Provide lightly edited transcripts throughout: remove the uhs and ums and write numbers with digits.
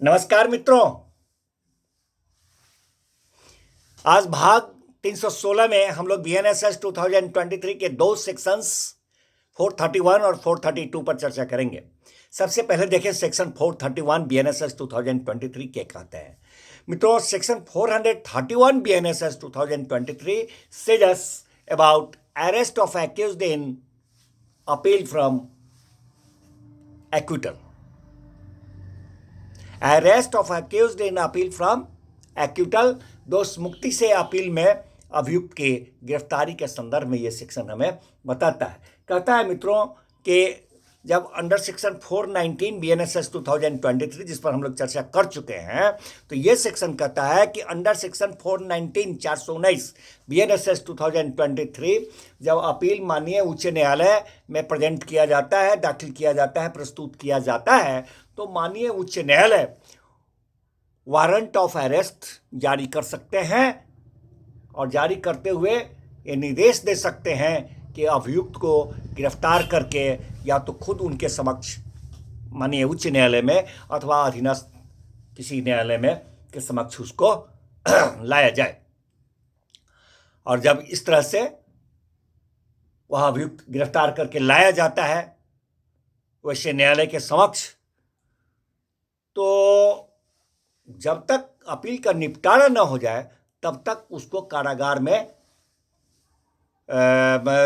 नमस्कार मित्रों। आज भाग 316 में हम लोग बीएनएसएस 2023 के दो सेक्शंस 431 और 432 पर चर्चा करेंगे। सबसे पहले देखें सेक्शन 431 बीएनएसएस 2023 क्या कहते हैं। मित्रों, section 431 BNSS 2023 says us about arrest of accused in appeal from acquittal. Arrest of accused in appeal from acquittal, दोष मुक्ति से अपील में अभियुक्त की गिरफ्तारी के संदर्भ में यह सेक्शन हमें बताता है। कहता है मित्रों कि जब अंडर सेक्शन 419 बीएनएसएस 2023 जिस पर हम लोग चर्चा कर चुके हैं, तो यह सेक्शन कहता है कि अंडर सेक्शन 419 419 बीएनएसएस 2023 जब अपील माननीय उच्च न्यायालय में प्रेजेंट किया जाता है, दाखिल किया जाता है, प्रस्तुत किया जाता है, तो माननीय उच्च न्यायालय वारंट ऑफ अरेस्ट जारी कर सकते हैं और जारी करते हुए ये निर्देश दे सकते हैं कि अभियुक्त को गिरफ्तार करके या तो खुद उनके समक्ष माननीय उच्च न्यायालय में अथवा अधीनस्थ किसी न्यायालय में के समक्ष उसको लाया जाए। और जब इस तरह से वह अभियुक्त गिरफ्तार करके लाया जाता है वैसे न्यायालय के समक्ष, तो जब तक अपील का निपटारा न हो जाए तब तक उसको कारागार में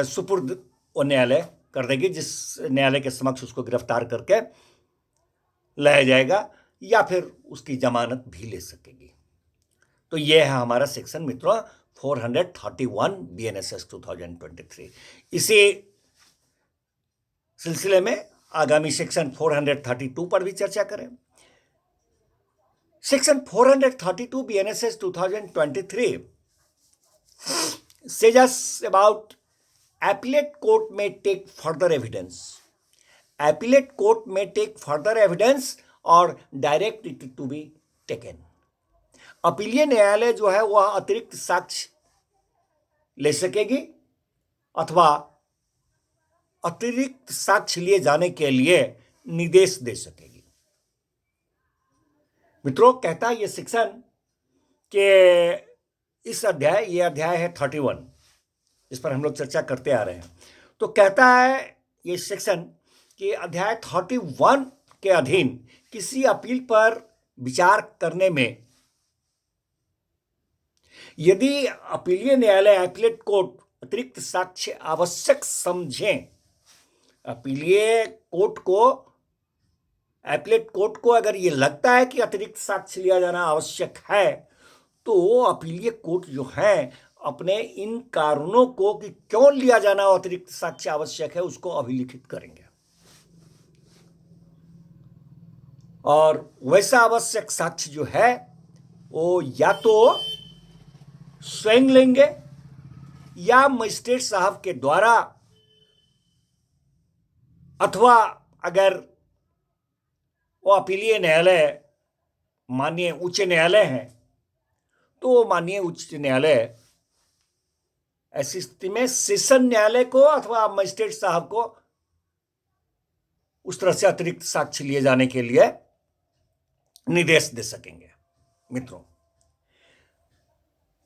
सुपुर्द न्यायालय कर देगी, जिस न्यायालय के समक्ष उसको गिरफ्तार करके लाया जाएगा, या फिर उसकी जमानत भी ले सकेगी। तो यह है हमारा सेक्शन मित्रों 431 बीएनएसएस 2023। इसी सिलसिले में आगामी सेक्शन 432 पर भी चर्चा करें। Section 432 BNSS 2023 says us about appellate court may take further evidence. Appellate court may take further evidence or direct it to be taken. अपीलीय न्यायालय जो है वह अतिरिक्त साक्ष्य ले सकेगी अथवा अतिरिक्त साक्ष्य लिए जाने के लिए निर्देश दे सकेगी। मित्रों, कहता है ये सेक्शन कि इस अध्याय, ये अध्याय है 31 इस पर हम लोग चर्चा करते आ रहे हैं। तो कहता है ये सेक्शन कि अध्याय 31 के अधीन किसी अपील पर विचार करने में यदि अपीलीय न्यायालय अपीलेट कोर्ट अतिरिक्त साक्ष्य आवश्यक समझें, अपीलीय कोर्ट को अपीलेट कोर्ट को अगर ये लगता है कि अतिरिक्त साक्ष्य लिया जाना आवश्यक है, तो अपीलीय कोर्ट जो है अपने इन कारणों को कि क्यों लिया जाना अतिरिक्त साक्ष्य आवश्यक है उसको अभिलिखित करेंगे और वैसा आवश्यक साक्ष्य जो है वो या तो स्वयं लेंगे या मजिस्ट्रेट साहब के द्वारा, अथवा अगर वो अपीलीय न्यायालय माननीय उच्च न्यायालय है तो माननीय उच्च न्यायालय ऐसी स्थिति में सेशन न्यायालय को अथवा मजिस्ट्रेट साहब को उस तरह से अतिरिक्त साक्ष्य लिए जाने के लिए निर्देश दे सकेंगे। मित्रों,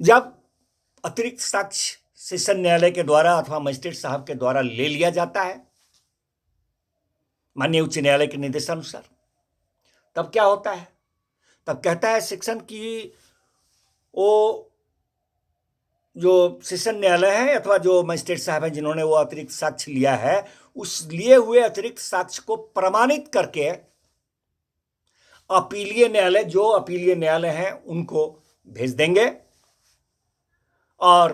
जब अतिरिक्त साक्ष्य सेशन न्यायालय के द्वारा अथवा मजिस्ट्रेट साहब के द्वारा ले लिया जाता है माननीय उच्च न्यायालय के निर्देशानुसार, तब क्या होता है? तब कहता है सेक्शन की वो जो सेशन न्यायालय है अथवा जो मजिस्ट्रेट साहब हैं जिन्होंने वो अतिरिक्त साक्ष्य लिया है, उस लिए हुए अतिरिक्त साक्ष्य को प्रमाणित करके अपीलीय न्यायालय, जो अपीलीय न्यायालय हैं उनको भेज देंगे और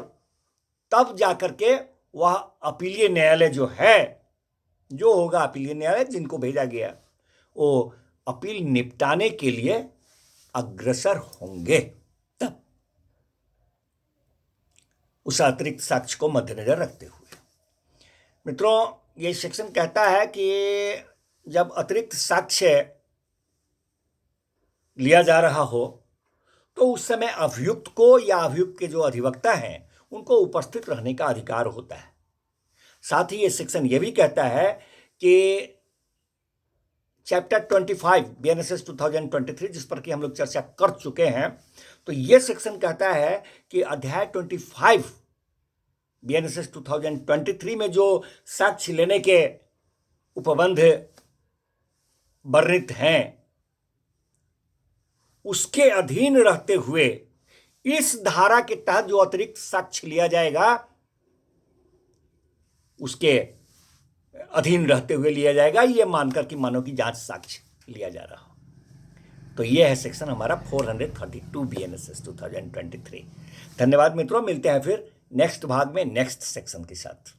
तब जाकर के वह अपीलीय न्यायालय जो है, जो होगा अपीलीय न्यायालय जिनको भेजा गया, वो अपील निपटाने के लिए अग्रसर होंगे। तब उस अतिरिक्त साक्ष्य को मद्देनजर रखते हुए मित्रों, ये सेक्शन कहता है कि जब अतिरिक्त साक्ष्य लिया जा रहा हो तो उस समय अभियुक्त को या अभियुक्त के जो अधिवक्ता हैं उनको उपस्थित रहने का अधिकार होता है। साथ ही ये सेक्शन ये भी कहता है कि चैप्टर 25 BNSS 2023, जिस पर कि हम लोग चर्चा कर चुके हैं। तो ये सेक्शन कहता है कि अध्याय 25 BNSS 2023 में जो साक्ष्य लेने के उपबंध वर्णित हैं, उसके अधीन रहते हुए इस धारा के तहत जो अतिरिक्त साक्ष्य लिया जाएगा, उसके अधीन रहते हुए लिया जाएगा, यह मानकर कि मानव की जांच साक्ष्य लिया जा रहा हो। तो यह है सेक्शन हमारा 432 BNSS 2023। धन्यवाद मित्रों, मिलते हैं फिर नेक्स्ट भाग में नेक्स्ट सेक्शन के साथ।